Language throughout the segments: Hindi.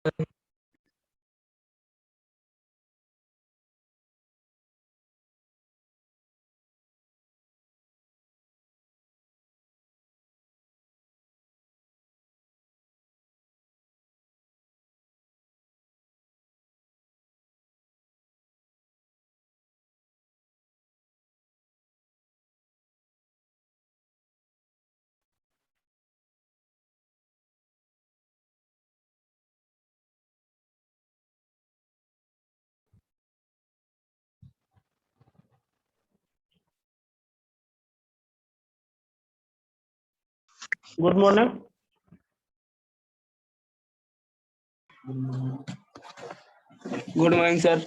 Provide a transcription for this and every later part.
Good morning. Good morning sir.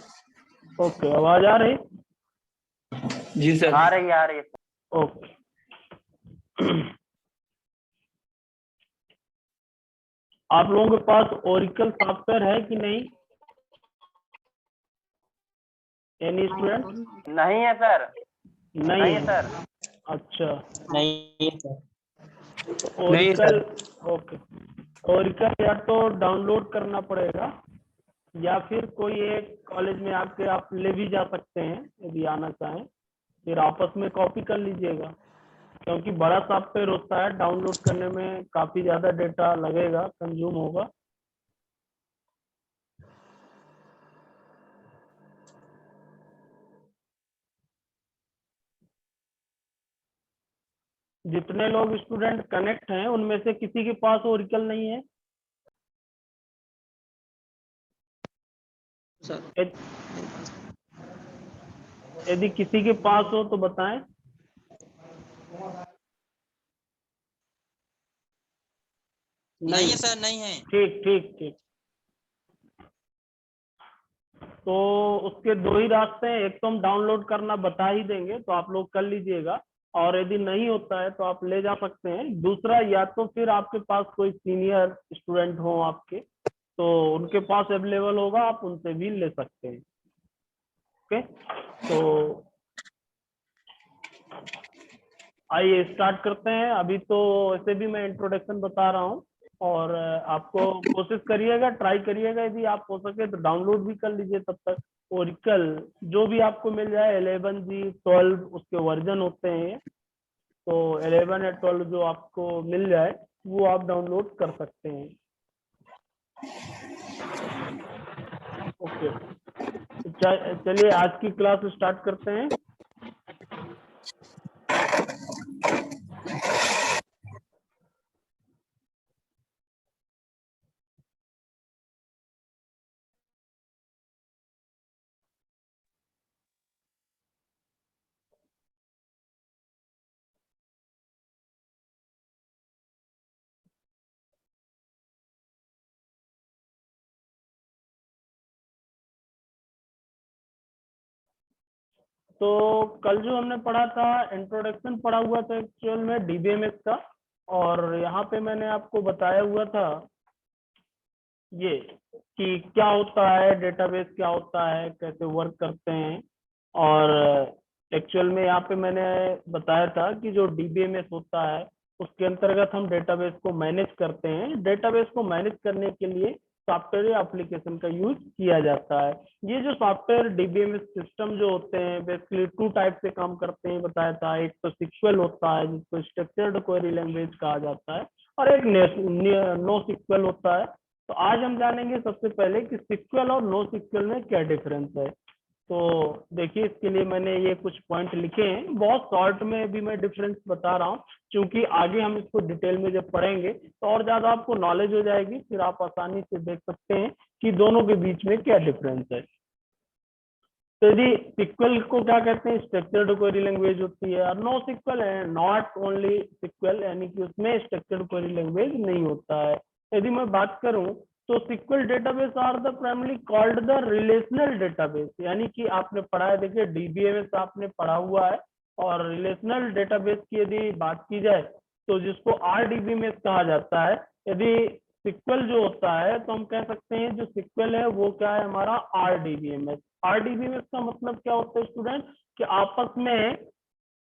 Okay, आवाज आ रही? जी सर। आ रही है। ओके। आप लोगों के पास ओरिकल सॉफ्टवेयर है कि नहीं? Any student? नहीं है सर। नहीं है सर। अच्छा, नहीं सर। ओरिकल। ओके, ओरिकल या तो डाउनलोड करना पड़ेगा या फिर कोई एक कॉलेज में आके आप ले भी जा सकते हैं यदि आना चाहें, फिर आपस में कॉपी कर लीजिएगा, क्योंकि बड़ा सॉफ्टवेयर होता है, डाउनलोड करने में काफी ज्यादा डेटा लगेगा, कंज्यूम होगा। जितने लोग स्टूडेंट कनेक्ट हैं उनमें से किसी के पास ओरिकल नहीं है? यदि किसी के पास हो तो बताएं। नहीं है सर, नहीं है। ठीक ठीक ठीक। तो उसके दो ही रास्ते हैं, एक तो हम डाउनलोड करना बता ही देंगे तो आप लोग कर लीजिएगा, और यदि नहीं होता है तो आप ले जा सकते हैं। दूसरा, या तो फिर आपके पास कोई सीनियर स्टूडेंट हो आपके, तो उनके पास अवेलेबल होगा, आप उनसे भी ले सकते हैं। ओके, तो आइए स्टार्ट करते हैं। अभी तो ऐसे भी मैं इंट्रोडक्शन बता रहा हूँ, और आपको कोशिश करिएगा, ट्राई करिएगा, यदि आप हो सके तो डाउनलोड भी कर लीजिए तब तक। ओरिकल जो भी आपको मिल जाए, 11G 12 उसके वर्जन होते हैं, तो 11 या 12 जो आपको मिल जाए वो आप डाउनलोड कर सकते हैं। ओके, चलिए आज की क्लास स्टार्ट करते हैं। तो कल जो हमने पढ़ा था, इंट्रोडक्शन पढ़ा हुआ था एक्चुअल में डीबीएमएस का, और यहाँ पे मैंने आपको बताया हुआ था ये कि क्या होता है डेटाबेस, क्या होता है, कैसे वर्क करते हैं। और एक्चुअल में यहाँ पे मैंने बताया था कि जो डीबीएमएस होता है उसके अंतर्गत हम डेटाबेस को मैनेज करते हैं। डेटाबेस को मैनेज करने के लिए सॉफ्टवेयर या एप्लीकेशन का यूज किया जाता है। ये जो सॉफ्टवेयर डीबीएमएस सिस्टम जो होते हैं बेसिकली टू टाइप से काम करते हैं बताया था। एक तो सिक्वल होता है जिसको स्ट्रक्चर्ड क्वेरी लैंग्वेज कहा जाता है, और एक नो सिक्वल होता है। तो आज हम जानेंगे सबसे पहले कि सिक्वल और नो सिक्वल में क्या डिफरेंस है। तो देखिए, इसके लिए मैंने ये कुछ पॉइंट लिखे हैं, बहुत शॉर्ट में भी मैं डिफरेंस बता रहा हूँ, क्योंकि आगे हम इसको डिटेल में जब पढ़ेंगे तो और ज्यादा आपको नॉलेज हो जाएगी, फिर आप आसानी से देख सकते हैं कि दोनों के बीच में क्या डिफरेंस है। तो यदि सिक्वल को क्या कहते हैं, स्ट्रक्चर्ड क्वेरी लैंग्वेज होती है, और नो सिक्वल है नॉट ओनली सिक्वल, यानी कि उसमें स्ट्रक्चर्ड क्वेरी लैंग्वेज नहीं होता है। यदि मैं बात करूं तो SQL database are the primary called the relational database, यानी कि आपने पढ़ा है, देखिए डीबीएमएस आपने पढ़ा हुआ है, और रिलेशनल डेटाबेस की यदि बात की जाए तो जिसको आरडीबीएमएस कहा जाता है। यदि सिक्वल जो होता है तो हम कह सकते हैं जो सिक्वल है वो क्या है, हमारा आरडीबीएमएस। आरडीबीएमएस का मतलब क्या होता है स्टूडेंट, कि आपस में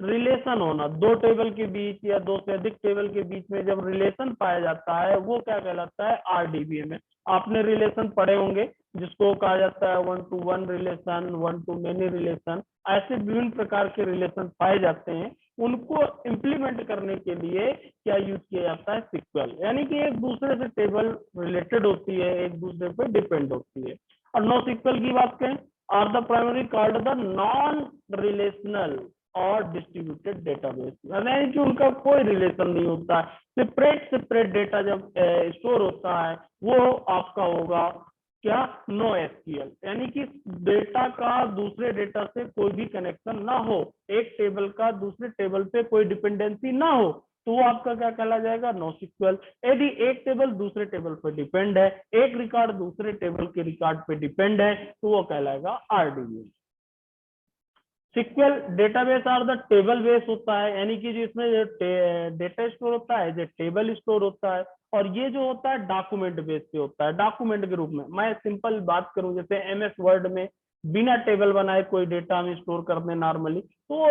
रिलेशन होना, दो टेबल के बीच या दो से अधिक टेबल के बीच में जब रिलेशन पाया जाता है वो क्या कहलाता है, आरडीबीएम। आपने रिलेशन पढ़े होंगे जिसको कहा जाता है one two one relation, one two many relation, ऐसे विभिन्न प्रकार के रिलेशन पाए जाते हैं। उनको इम्प्लीमेंट करने के लिए क्या यूज किया जाता है, सिक्वल, यानी कि एक दूसरे से टेबल रिलेटेड होती है, एक दूसरे पर डिपेंड होती है। और नो सिक्वल की बात करें, are the primary called the non relational और डिस्ट्रीब्यूटेड डेटाबेस, यानी कि उनका कोई रिलेशन नहीं होता है, सेपरेट डेटा जब स्टोर होता है वो आपका होगा क्या, नो एसक्यूएल, यानी कि डेटा का दूसरे डेटा से कोई भी कनेक्शन ना हो, एक टेबल का दूसरे टेबल पे कोई डिपेंडेंसी ना हो, तो वो आपका क्या कहला जाएगा, नो सिक्वल। यदि एक टेबल दूसरे टेबल पर डिपेंड है, एक रिकॉर्ड दूसरे टेबल के रिकॉर्ड पे डिपेंड है, तो वो कहलाएगा RDB. SQL database are the table base होता है, यानी कि जिसमें डेटा स्टोर होता है, जो टेबल स्टोर होता है, और ये जो होता है डॉक्यूमेंट बेस पे होता है, डॉक्यूमेंट के रूप में। मैं सिंपल बात करूं, जैसे एमएस वर्ड में बिना टेबल बनाए कोई डेटा हम स्टोर करते हैं नॉर्मली, तो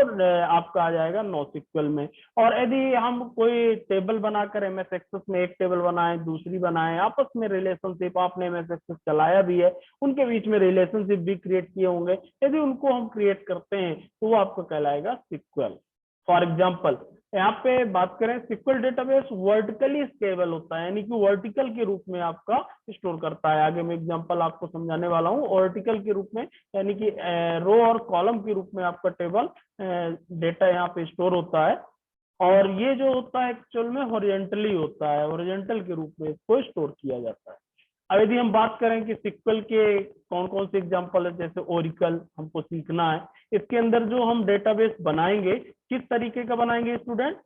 आपका आ जाएगा नो सिक्वल में। और यदि हम कोई टेबल बनाकर एमएस एक्सेस में एक टेबल बनाए, दूसरी बनाए, आपस में रिलेशनशिप, आपने एमएस एक्सेस चलाया भी है, उनके बीच में रिलेशनशिप भी क्रिएट किए होंगे, यदि उनको हम क्रिएट करते हैं तो वो आपको कहलाएगा सिक्वल। फॉर एग्जाम्पल यहाँ पे बात करें, सिक्वल डेटाबेस वर्टिकली स्केलेबल होता है, यानी कि वर्टिकल के रूप में आपका स्टोर करता है। आगे मैं एग्जांपल आपको समझाने वाला हूँ, वर्टिकल के रूप में, यानी कि रो और कॉलम के रूप में आपका टेबल डेटा यहाँ पे स्टोर होता है। और ये जो होता है एक्चुअल में हॉरिजॉन्टली होता है, हॉरिजॉन्टल के रूप में इसको स्टोर किया जाता है। अब यदि हम बात करें कि सिक्वल के कौन कौन से एग्जांपल है, जैसे ओरिकल हमको सीखना है, इसके अंदर जो हम डेटाबेस बनाएंगे किस तरीके का बनाएंगे स्टूडेंट,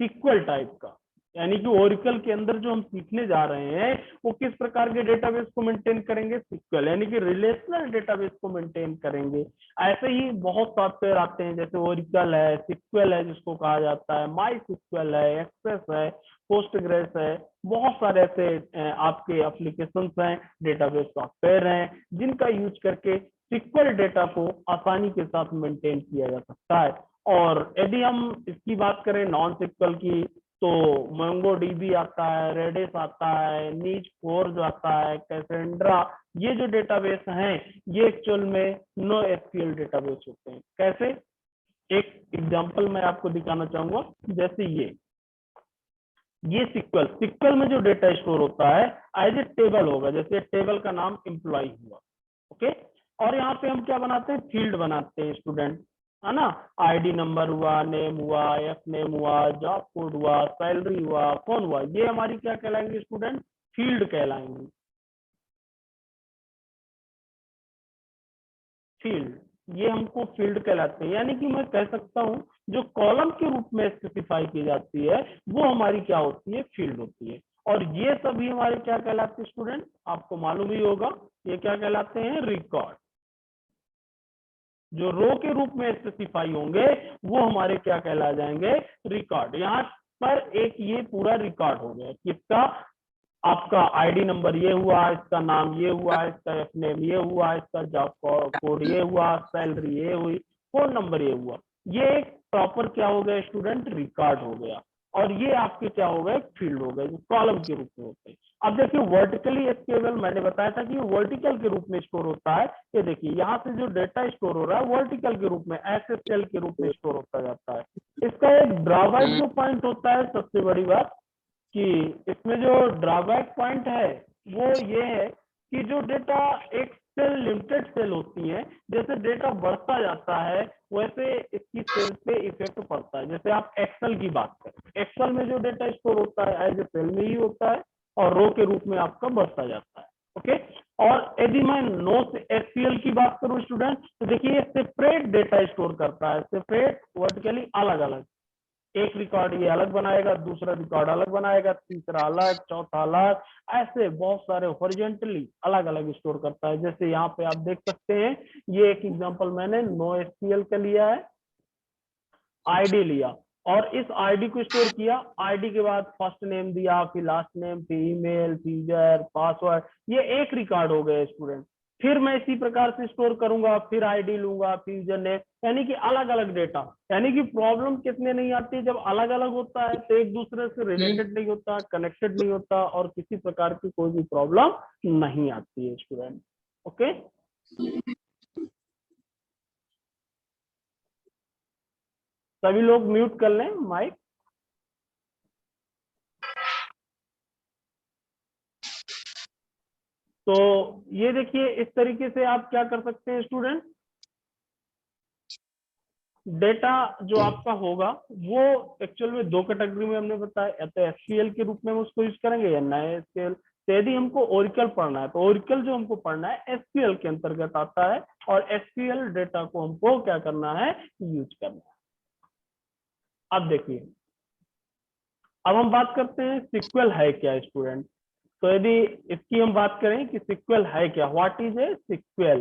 सिक्वल टाइप का, यानी कि ओरिकल के अंदर जो हम सीखने जा रहे हैं वो किस प्रकार के डेटाबेस को मेंटेन करेंगे, सिक्वल, यानी कि रिलेशनल डेटाबेस को मेंटेन करेंगे। ऐसे ही बहुत सॉफ्टवेयर आते हैं, जैसे ओरिकल है, सिक्वल है जिसको कहा जाता है, माई सिक्वल है, एक्सेस है, पोस्टग्रेस है, बहुत सारे ऐसे आपके एप्लीकेशंस हैं, डेटाबेस सॉफ्टवेयर हैं, जिनका यूज करके सिक्वल डेटा को आसानी के साथ मेंटेन किया जा सकता है। और यदि हम इसकी बात करें नॉन सिक्वल की, तो मोंगो डीबी आता है, रेडिस आता है, नीच फोर्ज आता है, कैसेंड्रा, ये जो डेटाबेस हैं ये एक्चुअल में नो एसक्यूएल डेटाबेस होते हैं। कैसे, एक एग्जांपल मैं आपको दिखाना चाहूंगा, जैसे ये सिक्वल में जो डेटा स्टोर होता है एज ए टेबल होगा, जैसे टेबल का नाम एम्प्लॉय हुआ, ओके, और यहाँ पे हम क्या बनाते हैं, फील्ड बनाते हैं स्टूडेंट, है ना, आईडी नंबर हुआ, नेम हुआ, एफ नेम हुआ, जॉब कोड हुआ, सैलरी हुआ, कौन हुआ, ये हमारी क्या कहलाएंगे स्टूडेंट, फील्ड कहलाएंगे, फील्ड, ये हमको फील्ड कहलाते हैं। यानी कि मैं कह सकता हूं जो कॉलम के रूप में स्पेसिफाई की जाती है वो हमारी क्या होती है, फील्ड होती है। और ये सभी हमारे क्या कहलाते हैं स्टूडेंट, आपको मालूम ही होगा, ये क्या कहलाते हैं, रिकॉर्ड। जो रो के रूप में स्पेसिफाई होंगे वो हमारे क्या कहला जाएंगे, रिकॉर्ड। यहाँ पर एक ये पूरा रिकॉर्ड हो गया किसका, आपका आईडी नंबर ये हुआ, इसका नाम ये हुआ, इसका एफ नेम ये हुआ, इसका जॉब कोड ये हुआ, सैलरी ये हुई, फोन नंबर ये हुआ, ये एक प्रॉपर क्या हो गया स्टूडेंट, रिकॉर्ड हो गया। और ये आपके क्या हो गए, फील्ड हो गए, जो कॉलम के रूप में होते हैं। अब देखिए वर्टिकली स्केलेबल, मैंने बताया था कि वर्टिकल के रूप में स्टोर होता है। ये देखिए यहाँ से जो डेटा स्टोर हो रहा है वर्टिकल के रूप में, एसएसएल के रूप में स्टोर होता जाता है। इसका एक ड्रॉबैक जो पॉइंट होता है, सबसे बड़ी बात कि इसमें जो ड्रॉबैक पॉइंट है वो ये है कि जो डेटा एक सेल लिमिटेड सेल होती है, जैसे डेटा बढ़ता जाता है वैसे इसकी सेल पे इफेक्ट पड़ता है। जैसे आप एक्सेल की बात करें, एक्सेल में जो डेटा स्टोर होता है एज ए सेल में ही होता है और रो के रूप में आपका बढ़ता जाता है, ओके। और यदि मैं नो एसक्यूएल की बात करूं स्टूडेंट, तो देखिए सेपरेट डेटा स्टोर करता है, सेपरेट वर्टिकली अलग अलग, एक रिकॉर्ड ये अलग बनाएगा, दूसरा रिकॉर्ड अलग बनाएगा, तीसरा अलग, चौथा अलग, ऐसे बहुत सारे हॉरिजॉन्टली अलग अलग स्टोर करता है। जैसे यहाँ पे आप देख सकते हैं, ये एक एग्जांपल मैंने नो एसक्यूएल का लिया है, आईडी लिया और इस आईडी को स्टोर किया, आईडी के बाद फर्स्ट नेम दिया, फिर लास्ट नेम, फिर ईमेल, फीचर, पासवर्ड, ये एक रिकॉर्ड हो गया स्टूडेंट, फिर मैं इसी प्रकार से स्टोर करूंगा, फिर आईडी लूंगा, फिर यूजर नेम, यानी कि अलग अलग डेटा। यानी कि प्रॉब्लम कितने नहीं आती है, जब अलग अलग होता है तो एक दूसरे से रिलेटेड नहीं होता, कनेक्टेड नहीं होता, और किसी प्रकार की कोई भी प्रॉब्लम नहीं आती है स्टूडेंट। ओके, सभी लोग म्यूट कर लें माइक। तो ये देखिए, इस तरीके से आप क्या कर सकते हैं स्टूडेंट, डेटा जो आपका होगा वो एक्चुअल में दो कैटेगरी में हमने बताया, या तो एसक्यूएल के रूप में हम उसको यूज करेंगे या नए एसक्यूएल। तो यदि हमको ओरिकल पढ़ना है तो ओरिकल जो हमको पढ़ना है एसक्यूएल के अंतर्गत आता है, और एसक्यूएल डेटा को हमको क्या करना है, यूज करना है। अब देखिए, अब हम बात करते हैं सिक्वल है क्या स्टूडेंट। तो यदि इसकी हम बात करें कि सिक्वल है क्या, व्हाट इज ए सिक्वल,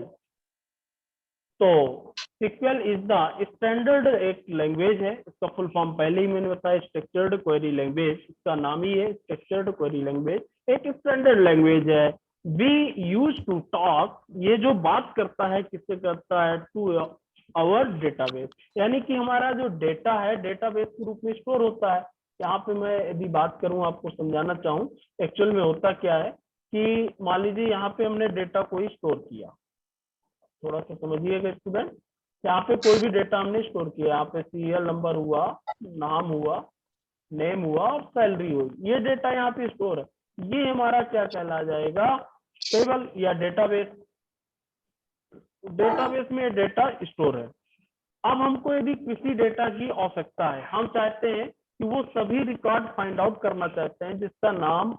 तो सिक्वल इज द स्टैंडर्ड, एक लैंग्वेज है, इसका फुल फॉर्म पहले ही मैंने बताया, स्ट्रक्चर्ड क्वेरी लैंग्वेज, इसका नाम ही है स्ट्रक्चर्ड क्वेरी लैंग्वेज, एक स्टैंडर्ड लैंग्वेज है। वी यूज टू टॉक, ये जो बात करता है किससे करता है, टू आवर डेटाबेस, यानी कि हमारा जो डेटा है डेटाबेस के रूप में स्टोर होता है। यहाँ पे मैं यदि बात करूं, आपको समझाना चाहूँ एक्चुअल में होता क्या है कि मान लीजिए यहाँ पे हमने डेटा को ही स्टोर किया, थोड़ा सा समझिएगा स्टूडेंट, यहाँ पे कोई भी डेटा हमने स्टोर किया, यहाँ पे सीरियल नंबर हुआ, नाम हुआ, नेम हुआ और सैलरी हुई, ये डेटा यहाँ पे स्टोर है, ये हमारा क्या कहला जाएगा, टेबल या डेटाबेस। डेटाबेस में डेटा स्टोर है। अब हमको यदि किसी डेटा की आवश्यकता है, हम चाहते हैं कि वो सभी रिकॉर्ड फाइंड आउट करना चाहते हैं जिसका नाम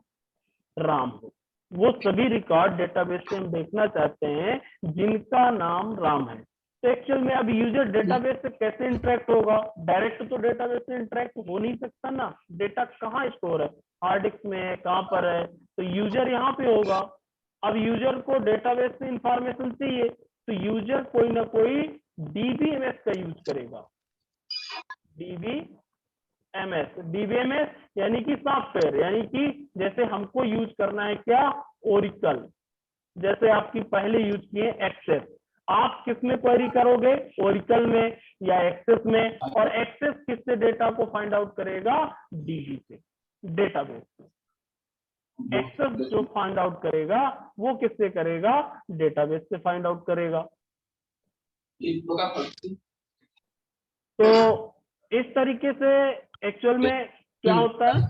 राम हो, वो सभी रिकॉर्ड डेटाबेस से हम देखना चाहते हैं जिनका नाम राम है। तो एक्चुअल में अब यूजर डेटाबेस से कैसे इंटरेक्ट होगा, डायरेक्ट तो डेटाबेस से इंटरेक्ट हो नहीं सकता ना, डेटा कहाँ स्टोर है, हार्ड डिस्क में है, कहाँ पर है, तो यूजर यहाँ पे होगा। अब यूजर को डेटाबेस से इंफॉर्मेशन चाहिए, तो यूजर कोई ना कोई डीबीएमएस का यूज करेगा, डीबीएमएस यानी कि सॉफ्टवेयर, यानी कि जैसे हमको यूज करना है क्या, ओरिकल, जैसे आपकी पहले यूज किए एक्सेस, आप किस में क्वेरी करोगे, ओरिकल में या एक्सेस में, और एक्सेस किससे डेटा को फाइंड आउट करेगा, डीबी से, डेटाबेस से। एक्सेस जो फाइंड आउट करेगा वो किससे करेगा, डेटाबेस से फाइंड आउट करेगा। तो इस तरीके से एक्चुअल में क्या होता है,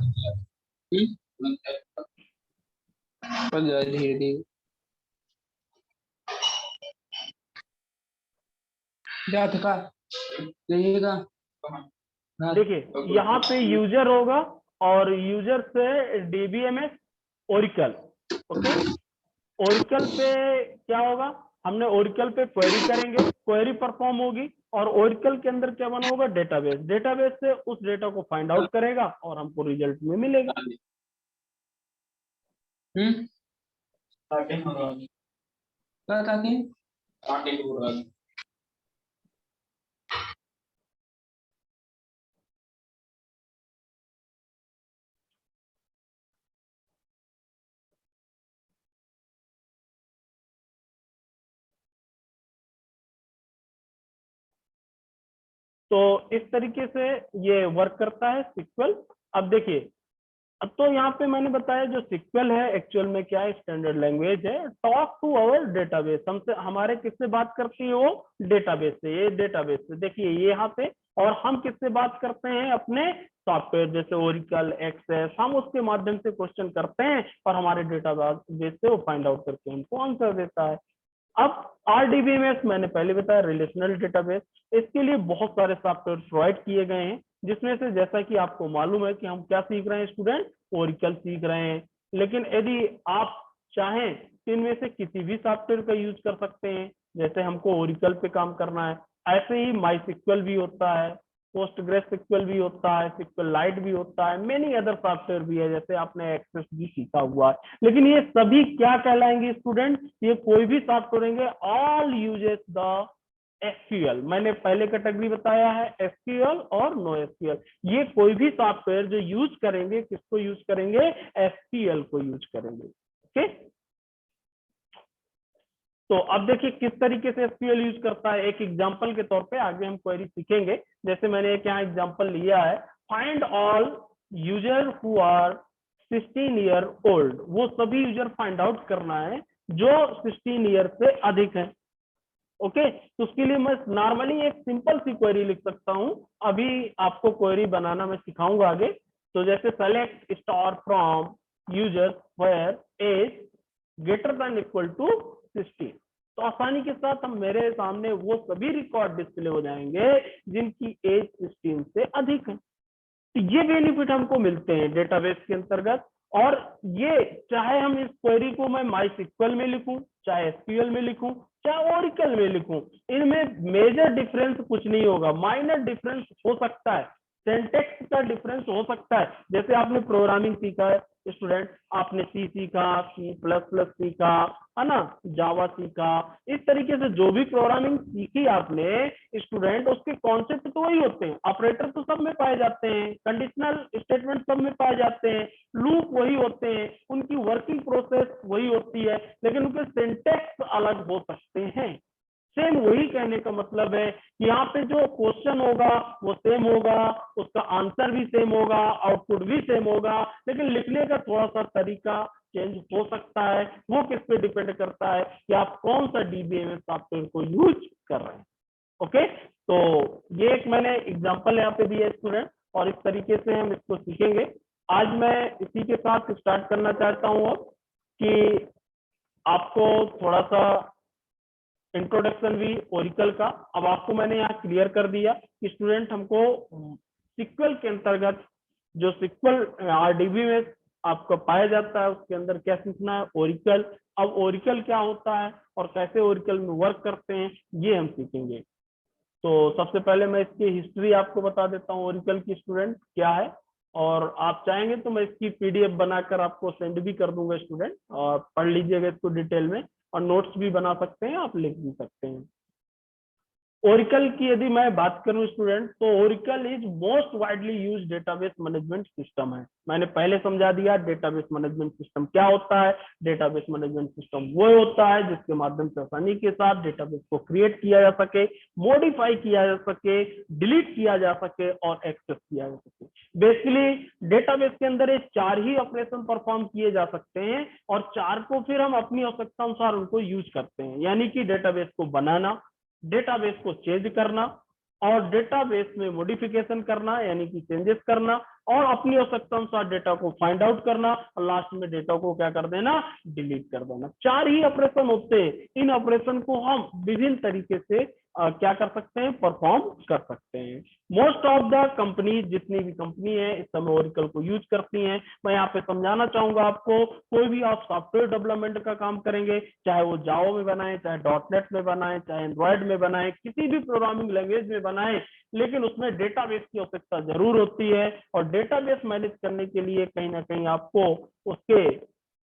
देखिए यहाँ पे यूजर होगा और यूजर से डीबीएमएस ओरिकल। ओके, ओरिकल पे क्या होगा, हमने ओरिकल पे क्वेरी करेंगे, क्वेरी परफॉर्म होगी, और ओरिकल के अंदर क्या बना होगा, डेटाबेस, डेटाबेस से उस डेटा को फाइंड आउट करेगा और हमको रिजल्ट में मिलेगा। तो इस तरीके से ये वर्क करता है सिक्वल। अब देखिए, अब तो यहाँ पे मैंने बताया जो सिक्वल है एक्चुअल में क्या है, स्टैंडर्ड लैंग्वेज है, टॉक टू आवर डेटाबेस, हमसे हमारे किससे बात करती है वो, डेटाबेस से, ये डेटाबेस से, देखिए ये यहाँ पे, और हम किससे बात करते हैं, अपने सॉफ्टवेयर जैसे ओरिकल, एक्सेस, हम उसके माध्यम से क्वेश्चन करते हैं और हमारे डेटाबेस से वो फाइंड आउट करके हमको आंसर देता है। अब आरडीबीएमएस मैंने पहले बताया, रिलेशनल डेटाबेस, इसके लिए बहुत सारे सॉफ्टवेयर प्रोवाइड किए गए हैं, जिसमें से जैसा कि आपको मालूम है कि हम क्या सीख रहे हैं स्टूडेंट, ओरिकल सीख रहे हैं। लेकिन यदि आप चाहें तो इनमें से किसी भी सॉफ्टवेयर का यूज कर सकते हैं, जैसे हमको ओरिकल पे काम करना है, ऐसे ही माई सिक्वल भी होता है, पोस्टग्रेस सिक्वल भी होता है, सिक्वल लाइट भी होता है, मेनी अदर सॉफ्टवेयर भी है, जैसे आपने एक्सेस भी सीखा हुआ है। लेकिन ये सभी क्या कहलाएंगे स्टूडेंट, ये कोई भी सॉफ्टवेयर होंगे, ऑल यूजेस द एसक्यूएल, मैंने पहले कैटेगरी बताया है एसक्यूएल और नो एसक्यूएल, ये कोई भी सॉफ्टवेयर जो यूज करेंगे, किसको यूज करेंगे, एसक्यूएल को यूज करेंगे। ओके, तो अब देखिए किस तरीके से एसक्यूएल यूज करता है, एक एग्जांपल के तौर पे आगे हम क्वेरी सीखेंगे। जैसे मैंने एक यहाँ एग्जांपल लिया है, find all user who are 16 year old, वो सभी यूजर फाइंड आउट करना है जो 16 ईयर से अधिक है। ओके, तो उसके लिए मैं नॉर्मली एक सिंपल सी क्वेरी लिख सकता हूं, अभी आपको क्वेरी बनाना मैं सिखाऊंगा आगे। तो जैसे select star from users where age greater than equal to 16, तो आसानी के साथ हम मेरे सामने वो सभी रिकॉर्ड डिस्प्ले हो जाएंगे जिनकी एज 16 से अधिक है। तो ये बेनिफिट हमको मिलते हैं डेटाबेस के अंतर्गत। और ये चाहे हम इस क्वेरी को मैं माइस्क्ल में लिखूं, चाहे एसक्यूएल में लिखूं, चाहे ओरेकल में लिखूं, इनमें मेजर डिफरेंस कुछ नहीं होगा। माइनर डिफरेंस हो सकता है, सिंटैक्स का डिफरेंस हो सकता है। जैसे आपने प्रोग्रामिंग सीखा है स्टूडेंट, आपने सी सीखा, C++ सीखा है ना, जावा सीखा, इस तरीके से जो भी प्रोग्रामिंग सीखी आपने स्टूडेंट, उसके कॉन्सेप्ट तो वही होते हैं, ऑपरेटर तो सब में पाए जाते हैं, कंडीशनल स्टेटमेंट सब में पाए जाते हैं, लूप वही होते हैं, उनकी वर्किंग प्रोसेस वही होती है, लेकिन उनके सिंटैक्स अलग हो सकते हैं। सेम वही कहने का मतलब है कि यहाँ पे जो क्वेश्चन होगा वो सेम होगा, उसका आंसर भी सेम होगा, आउटपुट भी सेम होगा, लेकिन लिखने का थोड़ा सा तरीका चेंज हो सकता है। वो किस पे डिपेंड करता है कि आप कौन सा डीबीएमएस सॉफ्टवेयर को यूज कर रहे हैं। ओके, तो ये एक मैंने एग्जांपल यहाँ पे दिया स्टूडेंट, और इस तरीके से हम इसको सीखेंगे। आज मैं इसी के साथ स्टार्ट करना चाहता हूँ अब कि आपको थोड़ा सा इंट्रोडक्शन भी ओरिकल का अब आपको मैंने यहाँ क्लियर कर दिया कि स्टूडेंट हमको सिक्वल के अंतर्गत जो सिक्वल आरडीबी में आपको पाया जाता है उसके अंदर क्या सीखना है, ओरिकल। अब ओरिकल क्या होता है और कैसे ओरिकल में वर्क करते हैं ये हम सीखेंगे। तो सबसे पहले मैं इसकी हिस्ट्री आपको बता देता हूँ ओरिकल की स्टूडेंट क्या है, और आप चाहेंगे तो मैं इसकी पीडीएफ बनाकर आपको सेंड भी कर दूंगा स्टूडेंट, और पढ़ लीजिएगा इसको डिटेल में, और नोट्स भी बना सकते हैं, आप लिख भी सकते हैं। ओरिकल की यदि मैं बात करूं स्टूडेंट, तो Oracle is most widely used database management system है। मैंने पहले समझा दिया डेटाबेस मैनेजमेंट सिस्टम क्या होता है। डेटाबेस मैनेजमेंट सिस्टम वो होता है जिसके माध्यम से आसानी के साथ डेटाबेस को क्रिएट किया जा सके, मॉडिफाई किया जा सके, डिलीट किया जा सके और एक्सेस किया जा सके। बेसिकली डेटाबेस के अंदर ये 4 ही ऑपरेशन परफॉर्म किए जा सकते हैं, और 4 को फिर हम अपनी आवश्यकता अनुसार उनको यूज करते हैं, यानी कि डेटाबेस को बनाना, डेटाबेस को चेंज करना, और डेटाबेस में मॉडिफिकेशन करना यानी कि चेंजेस करना, और अपनी आवश्यकता अनुसार डेटा को फाइंड आउट करना, और लास्ट में डेटा को क्या कर देना, डिलीट कर देना। 4 ही ऑपरेशन होते हैं। इन ऑपरेशन को हम विभिन्न तरीके से क्या कर सकते हैं, परफॉर्म कर सकते हैं। मोस्ट ऑफ द कंपनी, जितनी भी कंपनी है इस समय ओरिकल को यूज करती हैं। मैं यहाँ पे समझाना चाहूंगा आपको, कोई भी आप सॉफ्टवेयर डेवलपमेंट का काम करेंगे, चाहे वो जावा में बनाए, चाहे डॉटनेट में बनाए, चाहे एंड्रॉइड में बनाए, किसी भी प्रोग्रामिंग लैंग्वेज में बनाए, लेकिन उसमें डेटाबेस की आवश्यकता जरूर होती है। और डेटाबेस मैनेज करने के लिए कहीं ना कहीं आपको उसके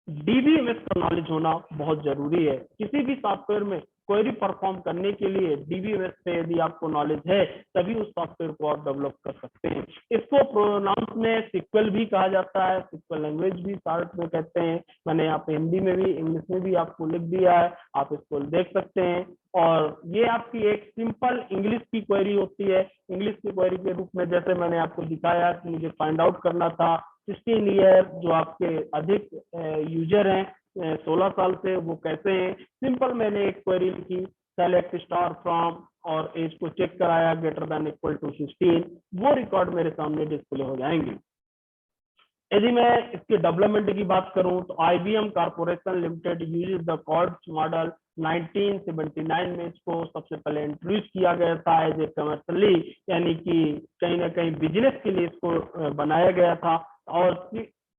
डीबीएमएस का नॉलेज होना बहुत जरूरी है। किसी भी सॉफ्टवेयर में क्वेरी परफॉर्म करने के लिए डीबीएमएस से यदि आपको नॉलेज है तभी उस सॉफ्टवेयर को आप डेवलप कर सकते हैं। इसको प्रोनाउंस में सिक्वल भी कहा जाता है, सिक्वल लैंग्वेज भी शॉर्ट में कहते हैं। मैंने यहाँ पे हिंदी में भी इंग्लिश में भी आपको लिख दिया है, आप इसको देख सकते हैं। और ये आपकी एक सिंपल इंग्लिश की क्वेरी होती है। इंग्लिश की क्वेरी के रूप में जैसे मैंने आपको दिखाया कि मुझे फाइंड आउट करना था 16 ईयर, जो आपके अधिक यूजर हैं 16 साल से, वो कैसे हैं। सिंपल मैंने एक क्वेरी लिखी, सेलेक्ट स्टार फ्रॉम, और एज को चेक कराया ग्रेटर देन इक्वल टू 16, वो रिकॉर्ड मेरे सामने डिस्प्ले हो जाएंगे। यदि मैं इसके डेवलपमेंट की बात करूं तो IBM corporation limited uses the Codd's model 1979 में इसको सबसे पहले इंट्रोड्यूस किया गया था एज ए कमर्शियली, यानी कि कहीं ना कहीं बिजनेस के लिए इसको बनाया गया था। और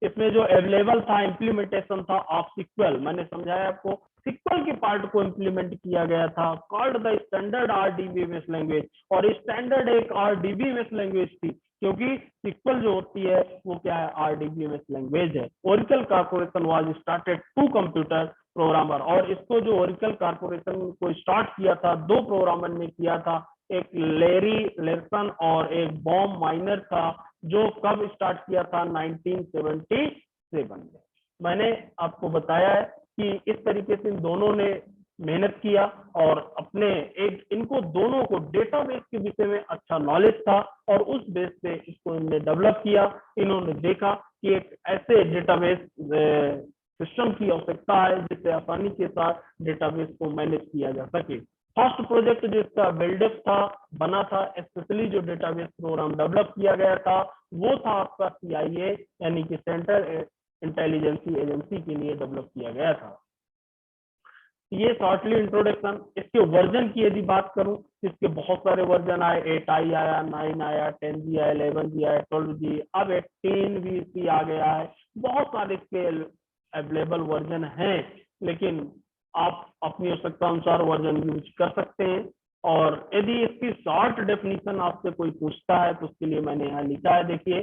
इसमें जो अवेलेबल था इम्प्लीमेंटेशन था ऑफ सिक्वल, मैंने समझाया आपको सिक्वल के पार्ट को इम्प्लीमेंट किया गया था, called the standard RDBMS language. और स्टैंडर्ड एक RDBMS लैंग्वेज थी, क्योंकि सिक्वल जो होती है वो क्या है, RDBMS लैंग्वेज है। Oracle corporation was started to computer programmer, और इसको जो ओरिकल कॉर्पोरेशन को स्टार्ट किया था 2 प्रोग्रामर ने किया था, एक लेरी लेरसन और एक बॉम माइनर था, जो कब स्टार्ट किया था 1977 में। मैंने आपको बताया है कि इस तरीके से इन दोनों ने मेहनत किया और अपने एक इनको दोनों को डेटाबेस के विषय में अच्छा नॉलेज था और उस बेस पे इसको इन्होंने डेवलप किया। इन्होंने देखा कि एक ऐसे डेटाबेस सिस्टम की आवश्यकता है जिससे आसानी के साथ डेटाबेस को मैनेज किया जा सके। फर्स्ट प्रोजेक्ट जो इसका बिल्डअप था बना था, स्पेशली जो डेटाबेस प्रोग्राम डेवलप किया गया था वो था आपका CIA यानी कि सेंट्रल इंटेलिजेंसी एजेंसी के लिए डेवलप किया गया था। ये शॉर्टली इंट्रोडक्शन। इसके वर्जन की यदि बात करूं, इसके बहुत सारे वर्जन आए, 8i आया, 9 आया, 10G आया, 11G आया, 12G, अब 18VC आ गया है। बहुत सारे इसके अवेलेबल वर्जन हैं, लेकिन आप अपनी आवश्यकता अनुसार वर्जन यूज कर सकते हैं। और यदि इसकी शॉर्ट डेफिनेशन आपसे कोई पूछता है तो उसके लिए मैंने यहाँ लिखा है, देखिए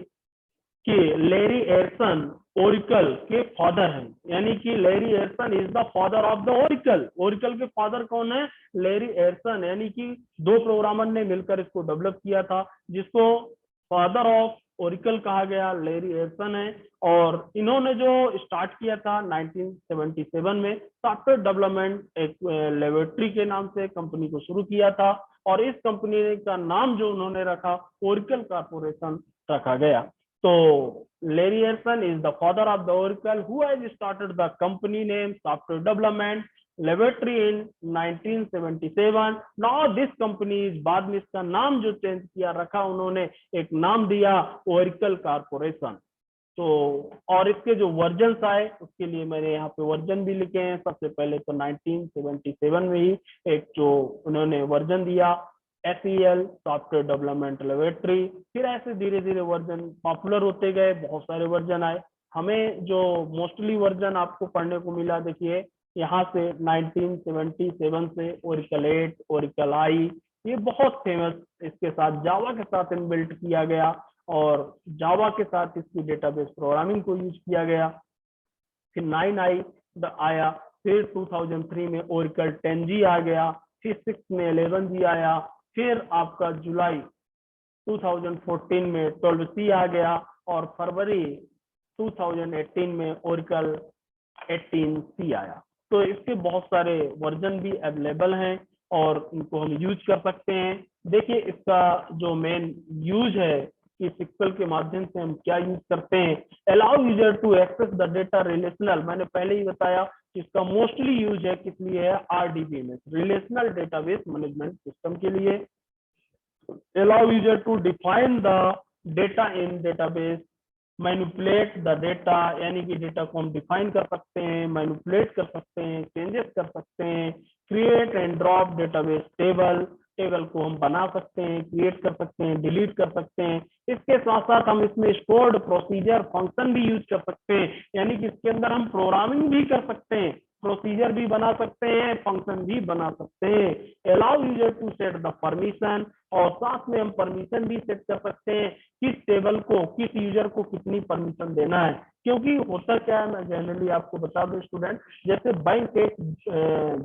कि लैरी एरिक्सन ओरिकल के फादर हैं, यानी कि Larry Ericsson is the father of the Oracle. Oracle के फादर कौन है? लैरी एरिक्सन, यानी कि दो प्रोग्रामर ने मिलकर इसको डेवलप किया था, जिसको फादर ऑफ ओरिकल कहा गया, लैरी एरिक्सन है। और इन्होंने जो स्टार्ट किया था 1977 में सॉफ्टवेयर डेवलपमेंट एक लेबोरेटरी के नाम से कंपनी को शुरू किया था, और इस कंपनी का नाम जो उन्होंने रखा ओरिकल कॉर्पोरेशन रखा गया। So Larry Ellison is the father of the Oracle, who has started the company name Software Development Laboratory in 1977. Now this company is, बाद में इसका नाम जो चेंज किया रखा उन्होंने, एक नाम दिया Oracle Corporation। तो और इसके जो वर्जन आए उसके लिए मैंने यहाँ पे वर्जन भी लिखे हैं। सबसे पहले तो 1977 में ही एक जो उन्होंने वर्जन दिया SEL सॉफ्टवेयर डेवलपमेंट लेबोरेटरी, फिर ऐसे धीरे धीरे वर्जन पॉपुलर होते गए, बहुत सारे वर्जन आए। हमें जो मोस्टली वर्जन आपको पढ़ने को मिला, देखिए यहाँ से 1977 से ओरिकल 8, ओरिकल आई, ये बहुत फेमस, इसके साथ जावा के साथ इनबिल्ट किया गया और जावा के साथ इसकी डेटाबेस प्रोग्रामिंग को यूज किया गया। फिर 9i आया, फिर 2003 में ओरिकल 10G आ गया, फिर 6 में 11G आया, फिर आपका जुलाई 2014 में 12C आ गया और फरवरी 2018 में ओरिकल 18C आया। तो इसके बहुत सारे वर्जन भी अवेलेबल हैं और इनको हम यूज कर सकते हैं। देखिए इसका जो मेन यूज है कि सिक्वल के माध्यम से हम क्या यूज करते हैं, allow user to access the data relational, मैंने पहले ही बताया कि इसका मोस्टली यूज है किस लिए है, RDBMS relational database management system के लिए। Allow user to define the data in database, manipulate the data, यानी कि डेटा को हम डिफाइन कर सकते हैं, मैनिपुलेट कर सकते हैं, चेंजेस कर सकते हैं, create and drop database table, table को हम बना सकते हैं, क्रिएट कर सकते हैं, डिलीट कर सकते हैं। इसके साथ साथ हम इसमें स्टोर्ड प्रोसीजर फंक्शन भी यूज कर सकते हैं, यानी कि इसके अंदर हम प्रोग्रामिंग भी कर सकते हैं, प्रोसीजर भी बना सकते हैं, फंक्शन भी बना सकते हैं। Allow user to set the permission, और साथ में हम परमिशन भी सेट कर सकते हैं किस टेबल को, किस यूजर को कितनी परमिशन देना है। क्योंकि होता क्या है, मैं जनरली आपको बता दूं स्टूडेंट, जैसे बैंक एक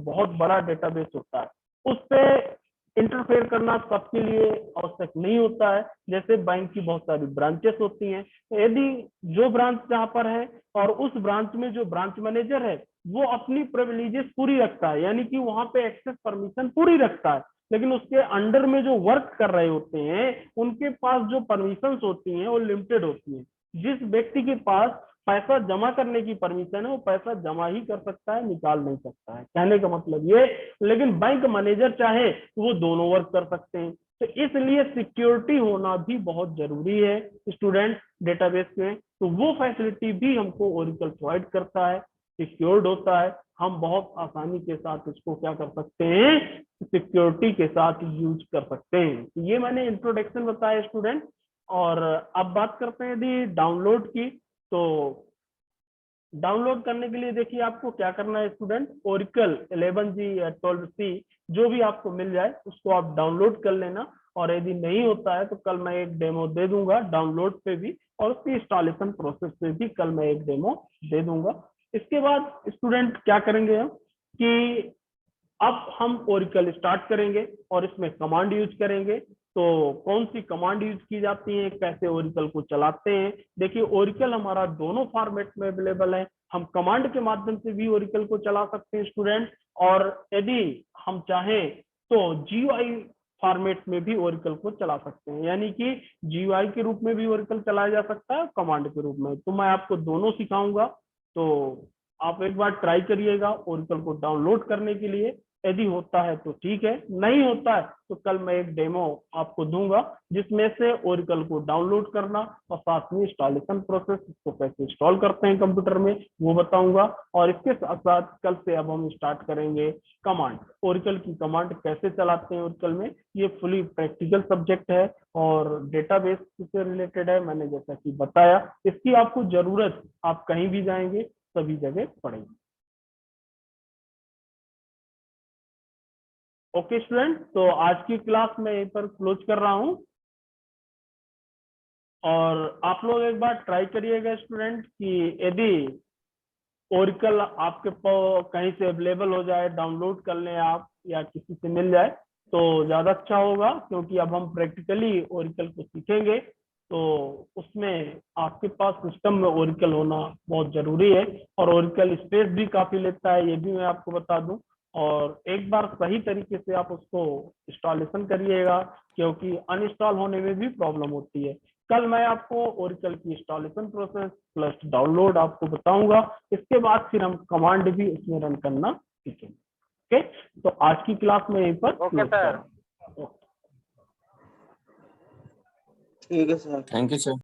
बहुत बड़ा डेटाबेस होता है, उससे इंटरफेयर करना सबके लिए आवश्यक नहीं होता है। जैसे बैंक की बहुत सारी ब्रांचेस होती हैं, यदि जो ब्रांच जहाँ पर है और उस ब्रांच में जो ब्रांच मैनेजर है वो अपनी प्रिविलेजेस पूरी रखता है, यानी कि वहां पे एक्सेस परमिशन पूरी रखता है, लेकिन उसके अंडर में जो वर्क कर रहे होते हैं उनके पास जो परमिशंस होती हैं वो लिमिटेड होती हैं। जिस व्यक्ति के पास पैसा जमा करने की परमिशन है वो पैसा जमा ही कर सकता है, निकाल नहीं सकता है, कहने का मतलब ये। लेकिन बैंक मैनेजर चाहे तो वो दोनों वर्क कर सकते हैं। तो इसलिए सिक्योरिटी होना भी बहुत जरूरी है स्टूडेंट डेटाबेस में, तो वो फैसिलिटी भी हमको ओरेकल प्रोवाइड करता है, सिक्योर्ड होता है, हम बहुत आसानी के साथ इसको क्या कर सकते हैं, सिक्योरिटी के साथ यूज कर सकते हैं। ये मैंने इंट्रोडक्शन बताया स्टूडेंट। और अब बात करते हैं यदि डाउनलोड की, तो डाउनलोड करने के लिए देखिए आपको क्या करना है स्टूडेंट, ओरेकल 11G या 12C जो भी आपको मिल जाए उसको आप डाउनलोड कर लेना, और यदि नहीं होता है तो कल मैं एक डेमो दे दूंगा डाउनलोड पे भी, और उसकी इंस्टॉलेशन प्रोसेस पे भी कल मैं एक डेमो दे दूंगा। इसके बाद स्टूडेंट क्या करेंगे हम कि अब हम ओरेकल स्टार्ट करेंगे और इसमें कमांड यूज करेंगे। तो कौन सी कमांड यूज की जाती है, कैसे ओरिकल को चलाते हैं। देखिए ओरिकल हमारा दोनों फॉर्मेट में अवेलेबल है, हम कमांड के माध्यम से भी ओरिकल को चला सकते हैं स्टूडेंट, और यदि हम चाहें तो जीयूआई फॉर्मेट में भी ओरिकल को चला सकते हैं, यानी कि जीयूआई के रूप में भी ओरिकल चलाया जा सकता है, कमांड के रूप में। तो मैं आपको दोनों सिखाऊंगा, तो आप एक बार ट्राई करिएगा ओरिकल को डाउनलोड करने के लिए। यदि होता है तो ठीक है, नहीं होता है तो कल मैं एक डेमो आपको दूंगा जिसमें से ओरिकल को डाउनलोड करना और साथ में इंस्टॉलेशन प्रोसेस, इसको कैसे इंस्टॉल करते हैं कंप्यूटर में वो बताऊंगा। और इसके साथ साथ कल से अब हम स्टार्ट करेंगे कमांड, ओरिकल की कमांड कैसे चलाते हैं ओरिकल में। ये फुली प्रैक्टिकल सब्जेक्ट है और डेटाबेस से रिलेटेड है, मैंने जैसा कि बताया। इसकी आपको जरूरत, आप कहीं भी जाएंगे सभी जगह पड़ेगी। ओके स्टूडेंट, तो आज की क्लास मैं यहीं पर क्लोज कर रहा हूं, और आप लोग एक बार ट्राई करिएगा स्टूडेंट कि यदि ओरिकल आपके कहीं से अवेलेबल हो जाए, डाउनलोड कर लें आप या किसी से मिल जाए तो ज्यादा अच्छा होगा, क्योंकि अब हम प्रैक्टिकली ओरिकल को सीखेंगे, तो उसमें आपके पास सिस्टम में ओरिकल होना बहुत जरूरी है। और ओरिकल स्पेस भी काफी लेता है, ये भी मैं आपको बता दूं। और एक बार सही तरीके से आप उसको इंस्टॉलेशन करिएगा, क्योंकि अनइंस्टॉल होने में भी प्रॉब्लम होती है। कल मैं आपको ओरिकल की इंस्टॉलेशन प्रोसेस प्लस डाउनलोड आपको बताऊंगा, इसके बाद फिर हम कमांड भी उसमें रन करना सीखेंगे। ओके, तो आज की क्लास में यहीं पर क्लोज कर रहा हूं। ठीक है सर। Thank you sir.